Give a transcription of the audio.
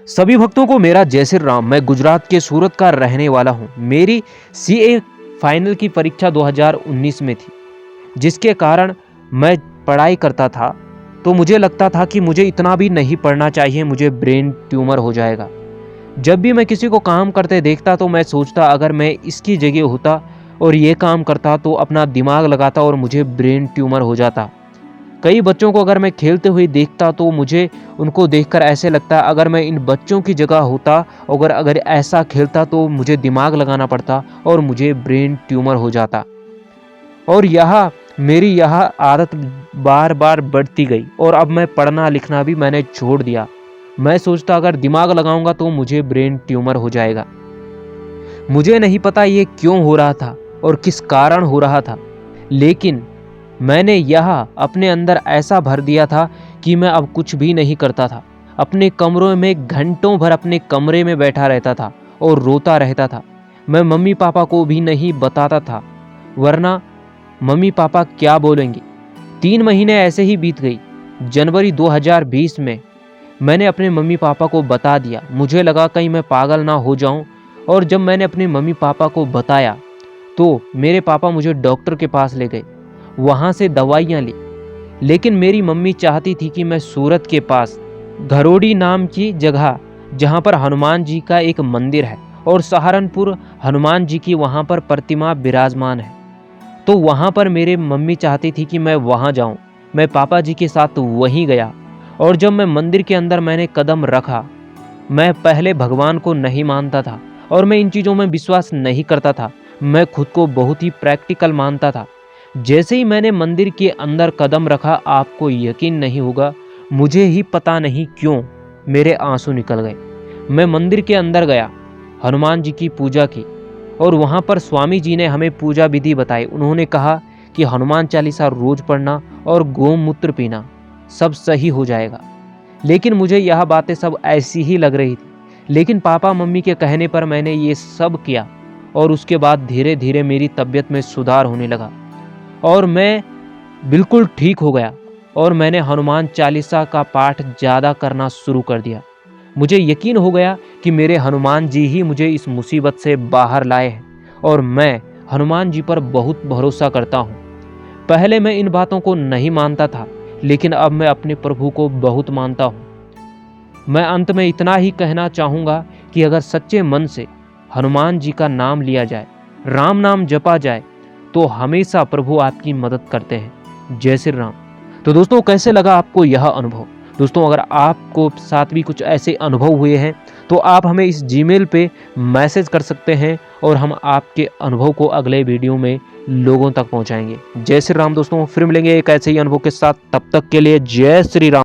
सभी भक्तों को मेरा जय श्री राम। मैं गुजरात के सूरत का रहने वाला हूँ। मेरी सीए फाइनल की परीक्षा 2019 में थी, जिसके कारण मैं पढ़ाई करता था तो मुझे लगता था कि मुझे इतना भी नहीं पढ़ना चाहिए, मुझे ब्रेन ट्यूमर हो जाएगा। जब भी मैं किसी को काम करते देखता तो मैं सोचता अगर मैं इसकी जगह होता और ये काम करता तो अपना दिमाग लगाता और मुझे ब्रेन ट्यूमर हो जाता। कई बच्चों को अगर मैं खेलते हुए देखता तो मुझे उनको देखकर ऐसे लगता अगर मैं इन बच्चों की जगह होता, अगर ऐसा खेलता तो मुझे दिमाग लगाना पड़ता और मुझे ब्रेन ट्यूमर हो जाता। और मेरी यह आदत बार बार बढ़ती गई और अब मैं पढ़ना लिखना भी मैंने छोड़ दिया। मैं सोचता अगर दिमाग लगाऊंगा तो मुझे ब्रेन ट्यूमर हो जाएगा। मुझे नहीं पता ये क्यों हो रहा था और किस कारण हो रहा था, लेकिन मैंने यह अपने अंदर ऐसा भर दिया था कि मैं अब कुछ भी नहीं करता था। अपने कमरों में घंटों भर अपने कमरे में बैठा रहता था और रोता रहता था। मैं मम्मी पापा को भी नहीं बताता था, वरना मम्मी पापा क्या बोलेंगे। 3 महीने ऐसे ही बीत गई। जनवरी 2020 में मैंने अपने मम्मी पापा को बता दिया। मुझे लगा कहीं मैं पागल ना हो जाऊं, और जब मैंने अपने मम्मी पापा को बताया तो मेरे पापा मुझे डॉक्टर के पास ले गए, वहाँ से दवाइयाँ ली। लेकिन मेरी मम्मी चाहती थी कि मैं सूरत के पास घरोड़ी नाम की जगह, जहाँ पर हनुमान जी का एक मंदिर है और सहारनपुर हनुमान जी की वहाँ पर प्रतिमा विराजमान है, तो वहाँ पर मेरे मम्मी चाहती थी कि मैं वहाँ जाऊँ। मैं पापा जी के साथ वहीं गया और जब मैं मंदिर के अंदर मैंने कदम रखा, मैं पहले भगवान को नहीं मानता था और मैं इन चीज़ों में विश्वास नहीं करता था। मैं खुद को बहुत ही प्रैक्टिकल मानता था। जैसे ही मैंने मंदिर के अंदर कदम रखा, आपको यकीन नहीं होगा, मुझे ही पता नहीं क्यों मेरे आंसू निकल गए। मैं मंदिर के अंदर गया, हनुमान जी की पूजा की और वहाँ पर स्वामी जी ने हमें पूजा विधि बताई। उन्होंने कहा कि हनुमान चालीसा रोज पढ़ना और गोमूत्र पीना, सब सही हो जाएगा। लेकिन मुझे यह बातें सब ऐसी ही लग रही थी। लेकिन पापा मम्मी के कहने पर मैंने ये सब किया और उसके बाद धीरे धीरे मेरी तबीयत में सुधार होने लगा और मैं बिल्कुल ठीक हो गया और मैंने हनुमान चालीसा का पाठ ज़्यादा करना शुरू कर दिया। मुझे यकीन हो गया कि मेरे हनुमान जी ही मुझे इस मुसीबत से बाहर लाए हैं और मैं हनुमान जी पर बहुत भरोसा करता हूँ। पहले मैं इन बातों को नहीं मानता था, लेकिन अब मैं अपने प्रभु को बहुत मानता हूँ। मैं अंत में इतना ही कहना चाहूँगा कि अगर सच्चे मन से हनुमान जी का नाम लिया जाए, राम नाम जपा जाए, तो हमेशा प्रभु आपकी मदद करते हैं। जय श्री राम। तो दोस्तों, कैसे लगा आपको यह अनुभव? दोस्तों, अगर आपको साथ भी कुछ ऐसे अनुभव हुए हैं तो आप हमें इस जीमेल पे मैसेज कर सकते हैं और हम आपके अनुभव को अगले वीडियो में लोगों तक पहुंचाएंगे। जय श्री राम दोस्तों, फिर मिलेंगे एक ऐसे ही अनुभव के साथ। तब तक के लिए जय श्री राम।